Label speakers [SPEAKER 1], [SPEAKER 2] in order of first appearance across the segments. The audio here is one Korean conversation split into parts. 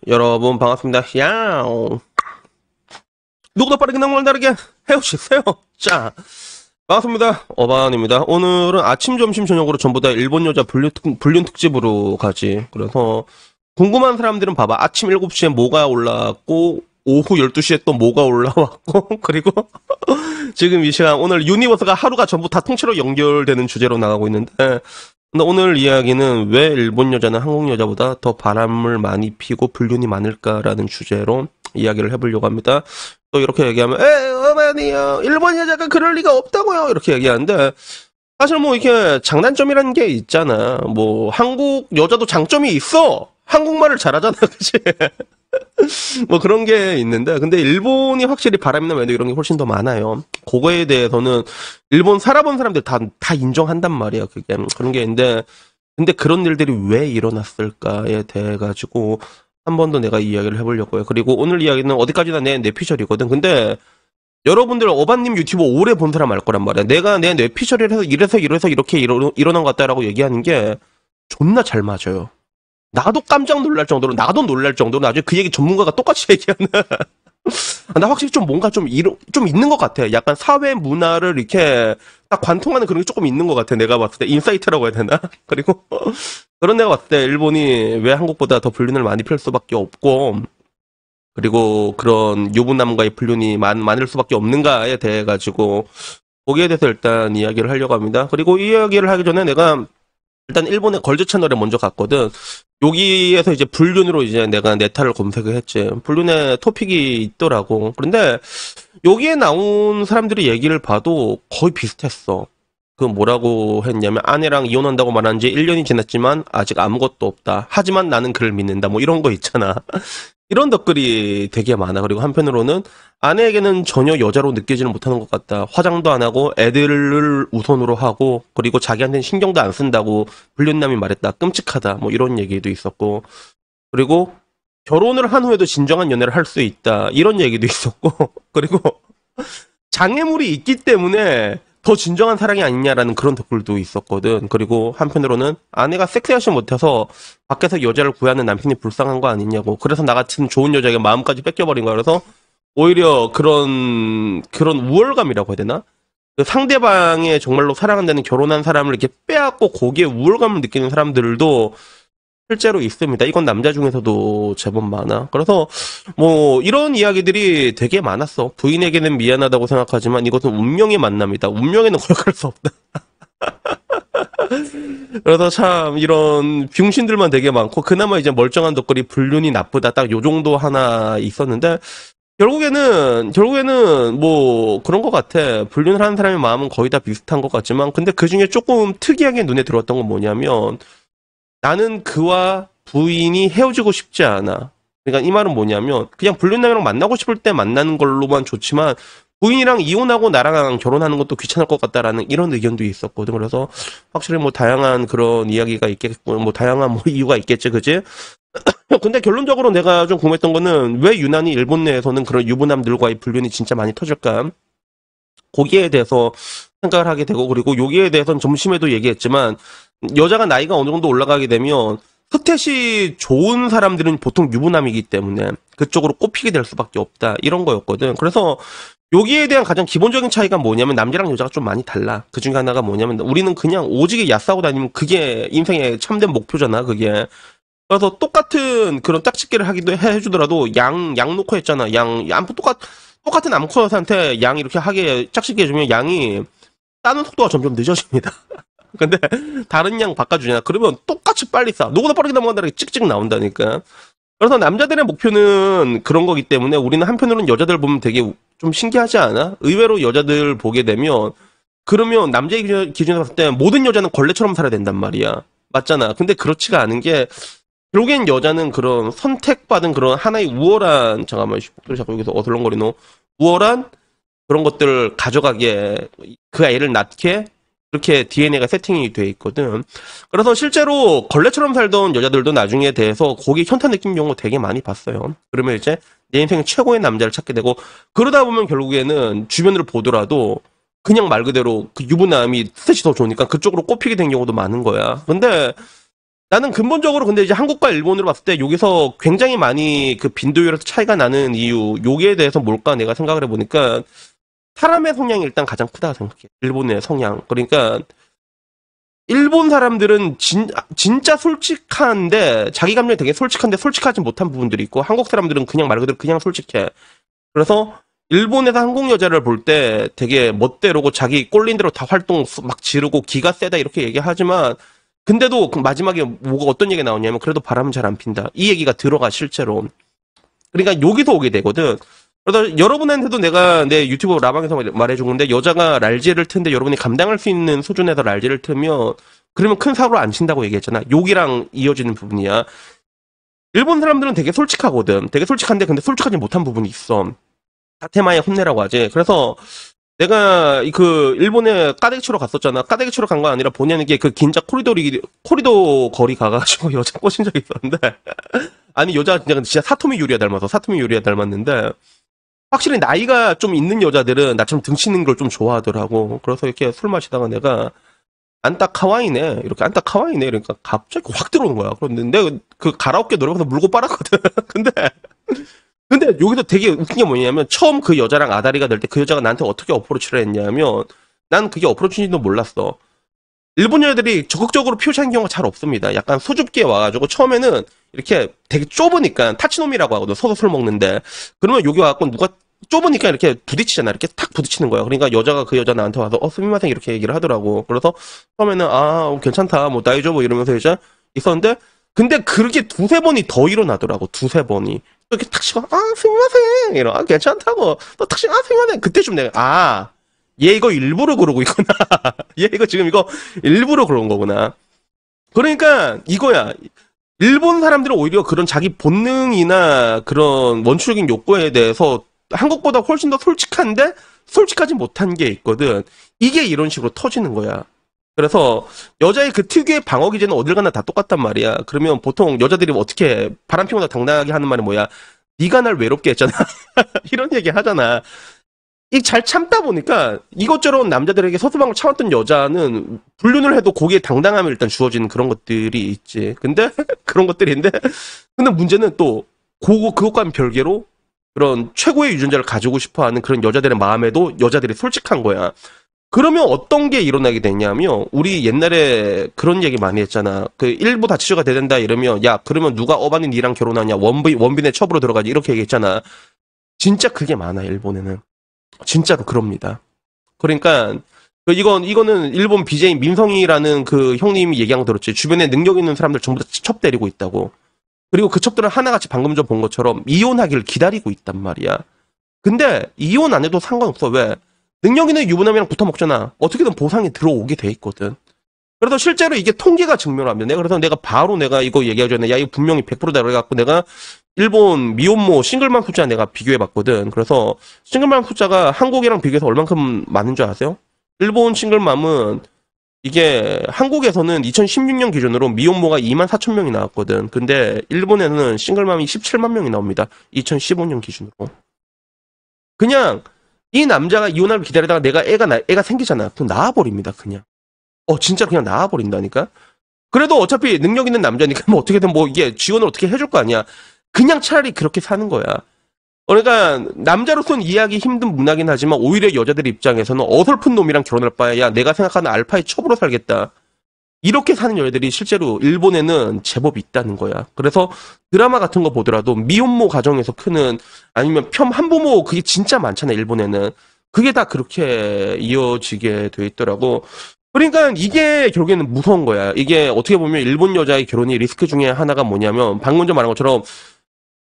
[SPEAKER 1] 여러분 반갑습니다. 누구도 빠르게 낭만 다르게 해오시세요. 자, 반갑습니다. 어반입니다. 오늘은 아침, 점심, 저녁으로 전부 다 일본 여자 불륜 특집으로 가지. 그래서 궁금한 사람들은 봐봐. 아침 7시에 뭐가 올라왔고 오후 12시에 또 뭐가 올라왔고 그리고 지금 이 시간 오늘 유니버스가 하루가 전부 다 통째로 연결되는 주제로 나가고 있는데, 근데 오늘 이야기는 왜 일본 여자는 한국 여자보다 더 바람을 많이 피고 불륜이 많을까라는 주제로 이야기를 해보려고 합니다. 또 이렇게 얘기하면 어머니요, 일본 여자가 그럴 리가 없다고요, 이렇게 얘기하는데, 사실 뭐 이렇게 장단점이라는 게 있잖아. 뭐 한국 여자도 장점이 있어. 한국말을 잘하잖아, 그치? 뭐 그런 게 있는데, 근데 일본이 확실히 바람이나 매너 이런 게 훨씬 더 많아요. 그거에 대해서는 일본 살아본 사람들 다 인정한단 말이야. 그게 그런 게 있는데, 근데 그런 일들이 왜 일어났을까에 대해 가지고 한 번 더 내가 이야기를 해보려고요. 그리고 오늘 이야기는 어디까지나 내 뇌피셜이거든. 근데 여러분들 어반님 유튜브 오래 본 사람 알 거란 말이야. 내가 내 뇌피셜이라서 이래서 이렇게 일어난 것 같다라고 얘기하는 게 존나 잘 맞아요. 나도 깜짝 놀랄 정도로, 나중에 그 얘기 전문가가 똑같이 얘기하는. 나 확실히 좀 뭔가 좀 있는 것 같아. 약간 사회 문화를 이렇게 딱 관통하는 그런 게 조금 있는 것 같아. 내가 봤을 때. 인사이트라고 해야 되나? 그리고 그런 내가 봤을 때 일본이 왜 한국보다 더 불륜을 많이 필 수밖에 없고, 그리고 그런 유부남과의 불륜이 많을 수밖에 없는가에 대해 가지고, 거기에 대해서 일단 이야기를 하려고 합니다. 그리고 이 이야기를 하기 전에 내가 일단 일본의 걸즈 채널에 먼저 갔거든. 여기에서 이제 불륜으로 이제 내가 네타를 검색을 했지. 불륜의 토픽이 있더라고. 그런데 여기에 나온 사람들의 얘기를 봐도 거의 비슷했어. 그 뭐라고 했냐면, 아내랑 이혼한다고 말한 지 1년이 지났지만 아직 아무것도 없다. 하지만 나는 그를 믿는다. 뭐 이런 거 있잖아. 이런 댓글이 되게 많아. 그리고 한편으로는 아내에게는 전혀 여자로 느끼지는 못하는 것 같다. 화장도 안 하고 애들을 우선으로 하고, 그리고 자기한테는 신경도 안 쓴다고 불륜남이 말했다. 끔찍하다. 뭐 이런 얘기도 있었고, 그리고 결혼을 한 후에도 진정한 연애를 할 수 있다. 이런 얘기도 있었고, 그리고 장애물이 있기 때문에 더 진정한 사랑이 아니냐라는 그런 댓글도 있었거든. 그리고 한편으로는 아내가 섹시하지 못해서 밖에서 여자를 구하는 남편이 불쌍한 거 아니냐고. 그래서 나 같은 좋은 여자에게 마음까지 뺏겨버린 거야. 그래서 오히려 그런 우월감이라고 해야 되나? 그 상대방의 정말로 사랑한다는 결혼한 사람을 이렇게 빼앗고 거기에 우월감을 느끼는 사람들도 실제로 있습니다. 이건 남자 중에서도 제법 많아. 그래서 뭐 이런 이야기들이 되게 많았어. 부인에게는 미안하다고 생각하지만 이것은 운명의 만남이다. 운명에는 거역할 수 없다. 그래서 참 이런 병신들만 되게 많고, 그나마 이제 멀쩡한 덧글이 불륜이 나쁘다. 딱 요 정도 하나 있었는데, 결국에는 뭐 그런 것 같아. 불륜을 하는 사람의 마음은 거의 다 비슷한 것 같지만, 근데 그 중에 조금 특이하게 눈에 들어왔던 건 뭐냐면, 나는 그와 부인이 헤어지고 싶지 않아. 그러니까 이 말은 뭐냐면, 그냥 불륜남이랑 만나고 싶을 때 만나는 걸로만 좋지만 부인이랑 이혼하고 나랑 결혼하는 것도 귀찮을 것 같다라는 이런 의견도 있었거든. 그래서 확실히 뭐 다양한 그런 이야기가 있겠고, 뭐 다양한 뭐 이유가 있겠지, 그지? 근데 결론적으로 내가 좀 궁금했던 거는, 왜 유난히 일본 내에서는 그런 유부남들과의 불륜이 진짜 많이 터질까? 거기에 대해서 생각을 하게 되고, 그리고 여기에 대해서는 점심에도 얘기했지만, 여자가 나이가 어느 정도 올라가게 되면 스탯이 좋은 사람들은 보통 유부남이기 때문에 그쪽으로 꼽히게 될 수밖에 없다, 이런 거였거든. 그래서 여기에 대한 가장 기본적인 차이가 뭐냐면, 남자랑 여자가 좀 많이 달라. 그 중에 하나가 뭐냐면, 우리는 그냥 오지게 야싸고 다니면 그게 인생의 참된 목표잖아, 그게. 그래서 똑같은 그런 짝짓기를 하기도 해주더라도 양 놓고 했잖아. 똑같은 암컷한테 양 이렇게 하게 짝짓기 해주면 양이 따는 속도가 점점 늦어집니다. 근데 다른 양 바꿔주냐? 그러면 똑같이 빨리 싸. 누구나 빠르게 넘어간다는 게 찍찍 나온다니까. 그래서 남자들의 목표는 그런 거기 때문에, 우리는 한편으로는 여자들 보면 되게 좀 신기하지 않아? 의외로 여자들 보게 되면, 그러면 남자의 기준으로 봤을 때 모든 여자는 걸레처럼 살아야 된단 말이야. 맞잖아. 근데 그렇지가 않은 게, 결국엔 여자는 그런 선택받은 그런 하나의 우월한, 잠깐만, 목소리 자꾸 여기서 어슬렁거리노. 우월한 그런 것들을 가져가게, 그 애를 낳게, 그렇게 DNA가 세팅이 돼 있거든. 그래서 실제로 걸레처럼 살던 여자들도 나중에 대해서 거기에 현타 느낀 경우 되게 많이 봤어요. 그러면 이제 내 인생 최고의 남자를 찾게 되고, 그러다 보면 결국에는 주변으로 보더라도 그냥 말 그대로 그 유부남이 스탯이 더 좋으니까 그쪽으로 꼽히게 된 경우도 많은 거야. 근데 나는 근본적으로 근데 이제 한국과 일본으로 봤을 때 여기서 굉장히 많이 그 빈도율에서 차이가 나는 이유, 요기에 대해서 뭘까 내가 생각을 해보니까 사람의 성향이 일단 가장 크다고 생각해. 일본의 성향. 그러니까 일본 사람들은 진짜 솔직한데 자기 감정이 되게 솔직한데 솔직하지 못한 부분들이 있고 한국 사람들은 그냥 말 그대로 그냥 솔직해. 그래서 일본에서 한국 여자를 볼 때 되게 멋대로고 자기 꼴린 대로 다 활동 막 지르고 기가 세다 이렇게 얘기하지만 근데도 그 마지막에 뭐가 어떤 얘기가 나오냐면 그래도 바람은 잘 안 핀다. 이 얘기가 들어가 실제로. 그러니까 여기서 오게 되거든. 그래서 여러분한테도 내가 내 유튜브 라방에서 말해준 건데 여자가 랄지를 트는데 여러분이 감당할 수 있는 수준에서 랄지를 트면 그러면 큰 사고를 안 친다고 얘기했잖아. 여기랑 이어지는 부분이야. 일본 사람들은 되게 솔직하거든. 되게 솔직한데 근데 솔직하지 못한 부분이 있어. 다테마의 혼내라고 하지. 그래서 내가 그 일본에 까데기 치러 갔었잖아. 까데기 치러 간 거 아니라 본의는 게 그 긴자 코리도 거리 가가지고 여자 꼬신 적이 있었는데 아니 여자 진짜 사토미 요리야 닮아서 사토미 요리야 닮았는데 확실히 나이가 좀 있는 여자들은 나처럼 등치 있는 걸 좀 좋아하더라고. 그래서 이렇게 술 마시다가 내가 안타 카와이네 이렇게 안타 카와이네 그러니까 갑자기 확 들어오는 거야. 그런데 그 가라오케 노래방에서 물고 빨았거든. 근데 여기서 되게 웃긴 게 뭐냐면 처음 그 여자랑 아다리가 될 때 그 여자가 나한테 어떻게 어프로치를 했냐면 난 그게 어프로치인지도 몰랐어. 일본 여자들이 적극적으로 표시하는 경우가 잘 없습니다. 약간 수줍게 와가지고 처음에는 이렇게 되게 좁으니까 타치노미라고 하거든. 서서 술 먹는데 그러면 여기 와갖고 누가 좁으니까 이렇게 부딪히잖아. 이렇게 탁 부딪히는 거야. 그러니까 여자가 그 여자 나한테 와서 스미마생 이렇게 얘기를 하더라고. 그래서 처음에는 괜찮다 뭐 나이죠 뭐 이러면서 이제 있었는데 근데 그렇게 두세 번이 더 일어나더라고. 두세 번이. 이렇게 탁 치고 스미마생 이러 괜찮다고 또 탁 치고 스미마생 그때쯤 내가 얘 이거 일부러 그러고 있구나. 얘 이거 지금 이거 일부러 그런 거구나. 그러니까 이거야. 일본 사람들은 오히려 그런 자기 본능이나 그런 원초적인 욕구에 대해서 한국보다 훨씬 더 솔직한데 솔직하지 못한 게 있거든. 이게 이런 식으로 터지는 거야. 그래서 여자의 그 특유의 방어 기제는 어딜 가나 다 똑같단 말이야. 그러면 보통 여자들이 어떻게 바람 피우다 당당하게 하는 말이 뭐야? 네가 날 외롭게 했잖아. 이런 얘기 하잖아. 이 잘 참다 보니까 이것저것 남자들에게 서수방을 참았던 여자는 불륜을 해도 거기에 당당함이 일단 주어지는 그런 것들이 있지. 근데 그런 것들인데 근데 문제는 또 그것과는 별개로 그런 최고의 유전자를 가지고 싶어하는 그런 여자들의 마음에도 여자들이 솔직한 거야. 그러면 어떤 게 일어나게 되냐면 우리 옛날에 그런 얘기 많이 했잖아. 그 일부 다치셔가 된다 이러면 야 그러면 누가 어반이 니랑 결혼하냐 원빈의 첩으로 들어가지 이렇게 얘기했잖아. 진짜 그게 많아 일본에는. 진짜로 그럽니다. 그러니까 이거는 일본 BJ 민성이라는 그 형님이 얘기한 거 들었지. 주변에 능력 있는 사람들 전부 다 첩 때리고 있다고. 그리고 그 첩들은 하나같이 방금 전 본 것처럼 이혼하기를 기다리고 있단 말이야. 근데 이혼 안 해도 상관없어. 왜? 능력 있는 유부남이랑 붙어 먹잖아. 어떻게든 보상이 들어오게 돼 있거든. 그래서 실제로 이게 통계가 증명하면 그래서 내가 바로 내가 이거 얘기하기 전에 야 이거 분명히 100%다 그래갖고 내가 일본 미혼모 싱글맘 숫자 내가 비교해봤거든. 그래서 싱글맘 숫자가 한국이랑 비교해서 얼만큼 많은 줄 아세요? 일본 싱글맘은 이게 한국에서는 2016년 기준으로 미혼모가 24,000명이 나왔거든. 근데 일본에는 싱글맘이 17만 명이 나옵니다. 2015년 기준으로. 그냥 이 남자가 이혼하길 기다리다가 내가 애가 생기잖아. 그럼 나와버립니다. 그냥. 진짜 그냥 나와버린다니까? 그래도 어차피 능력 있는 남자니까 뭐 어떻게든 뭐 이게 지원을 어떻게 해줄 거 아니야. 그냥 차라리 그렇게 사는 거야. 그러니까 남자로서는 이해하기 힘든 문화긴 하지만 오히려 여자들 입장에서는 어설픈 놈이랑 결혼할 바에야 내가 생각하는 알파의 첩으로 살겠다. 이렇게 사는 여자들이 실제로 일본에는 제법 있다는 거야. 그래서 드라마 같은 거 보더라도 미혼모 가정에서 크는 아니면 한부모 그게 진짜 많잖아 일본에는. 그게 다 그렇게 이어지게 돼 있더라고. 그러니까 이게 결국에는 무서운 거야. 이게 어떻게 보면 일본 여자의 결혼이 리스크 중에 하나가 뭐냐면 방금 전 말한 것처럼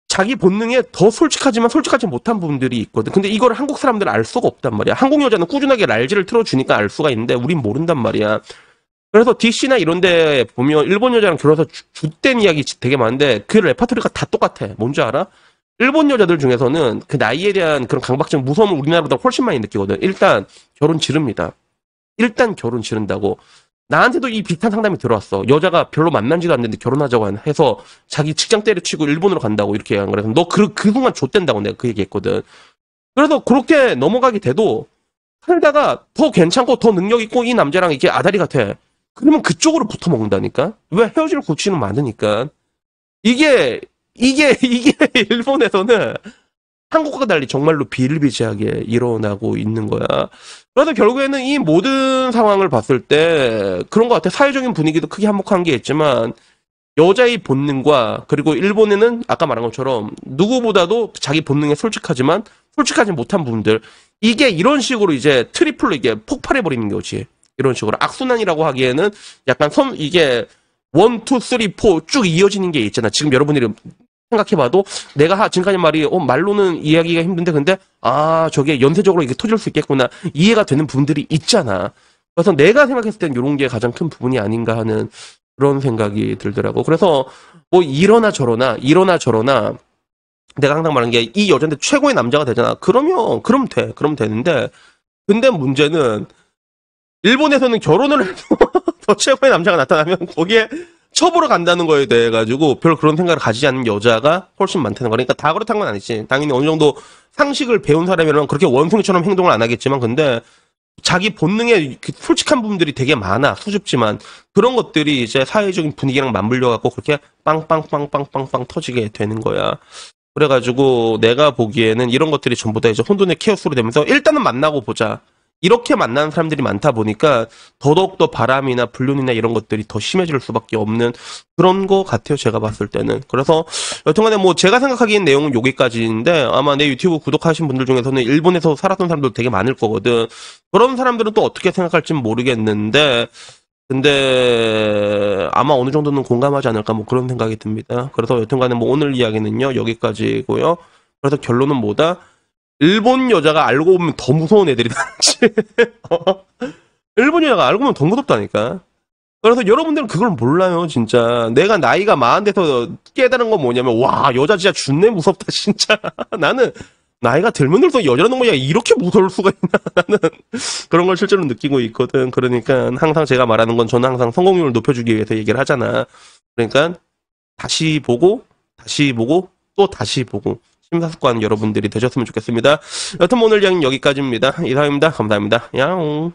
[SPEAKER 1] 자기 본능에 더 솔직하지만 솔직하지 못한 부분들이 있거든. 근데 이걸 한국 사람들은 알 수가 없단 말이야. 한국 여자는 꾸준하게 랄지를 틀어주니까 알 수가 있는데 우린 모른단 말이야. 그래서 DC나 이런 데 보면 일본 여자랑 결혼해서 jut된 이야기 되게 많은데 그 레파토리가 다 똑같아. 뭔지 알아? 일본 여자들 중에서는 그 나이에 대한 그런 강박증 무서움을 우리나라보다 훨씬 많이 느끼거든. 일단 결혼 지릅니다. 일단 결혼 지른다고. 나한테도 이 비슷한 상담이 들어왔어. 여자가 별로 만난지도 않는데 결혼하자고 해서 자기 직장 때려치고 일본으로 간다고 이렇게 얘기한 거라서 너 그 순간 좆된다고 내가 그 얘기했거든. 그래서 그렇게 넘어가게 돼도 살다가 더 괜찮고 더 능력 있고 이 남자랑 이게 아다리 같아. 그러면 그쪽으로 붙어 먹는다니까? 왜 헤어질 고치는 많으니까. 이게 일본에서는 한국과 달리 정말로 비일비재하게 일어나고 있는 거야. 그래서 결국에는 이 모든 상황을 봤을 때 그런 것 같아. 사회적인 분위기도 크게 한몫한 게 있지만 여자의 본능과 그리고 일본에는 아까 말한 것처럼 누구보다도 자기 본능에 솔직하지만 솔직하지 못한 분들 이게 이런 식으로 이제 트리플로 이게 폭발해 버리는 거지. 이런 식으로 악순환이라고 하기에는 약간 이게 1, 2, 3, 4 쭉 이어지는 게 있잖아. 지금 여러분들이 생각해봐도 내가 지금까지 말이 말로는 이해하기가 힘든데 근데 저게 연쇄적으로 이게 터질 수 있겠구나 이해가 되는 부분들이 있잖아. 그래서 내가 생각했을 땐 이런 게 가장 큰 부분이 아닌가 하는 그런 생각이 들더라고. 그래서 뭐 이러나 저러나 내가 항상 말하는 게 이 여자인데 최고의 남자가 되잖아. 그럼 되는데 근데 문제는 일본에서는 결혼을 해도 더 최고의 남자가 나타나면 거기에 첩으로 간다는 거에 대해 가지고 별 그런 생각을 가지지 않는 여자가 훨씬 많다는 거. 그러니까 다 그렇다는 건 아니지. 당연히 어느 정도 상식을 배운 사람이라면 그렇게 원숭이처럼 행동을 안 하겠지만 근데 자기 본능에 솔직한 부분들이 되게 많아. 수줍지만 그런 것들이 이제 사회적인 분위기랑 맞물려 갖고 그렇게 빵빵빵빵빵빵 터지게 되는 거야. 그래가지고 내가 보기에는 이런 것들이 전부 다 이제 혼돈의 케오스로 되면서 일단은 만나고 보자. 이렇게 만나는 사람들이 많다 보니까 더더욱더 바람이나 불륜이나 이런 것들이 더 심해질 수밖에 없는 그런 거 같아요. 제가 봤을 때는. 그래서 여튼간에 뭐 제가 생각하기엔 내용은 여기까지인데 아마 내 유튜브 구독하신 분들 중에서는 일본에서 살았던 사람들 되게 많을 거거든. 그런 사람들은 또 어떻게 생각할지는 모르겠는데 근데 아마 어느 정도는 공감하지 않을까 뭐 그런 생각이 듭니다. 그래서 여튼간에 뭐 오늘 이야기는요 여기까지고요. 그래서 결론은 뭐다? 일본 여자가 알고 보면 더 무서운 애들이다. 일본 여자가 알고 보면 더 무섭다니까. 그래서 여러분들은 그걸 몰라요, 진짜. 내가 나이가 많은 데서 깨달은 건 뭐냐면, 와, 여자 진짜 준내 무섭다, 진짜. 나는 나이가 들면 들수록 여자라는 거야 이렇게 무서울 수가 있나. 나는 그런 걸 실제로 느끼고 있거든. 그러니까 항상 제가 말하는 건 저는 항상 성공률을 높여주기 위해서 얘기를 하잖아. 그러니까 다시 보고, 또 다시 보고. 심사숙고하는 여러분들이 되셨으면 좋겠습니다. 여튼 오늘 이야기는 여기까지입니다. 이상입니다. 감사합니다. 야옹.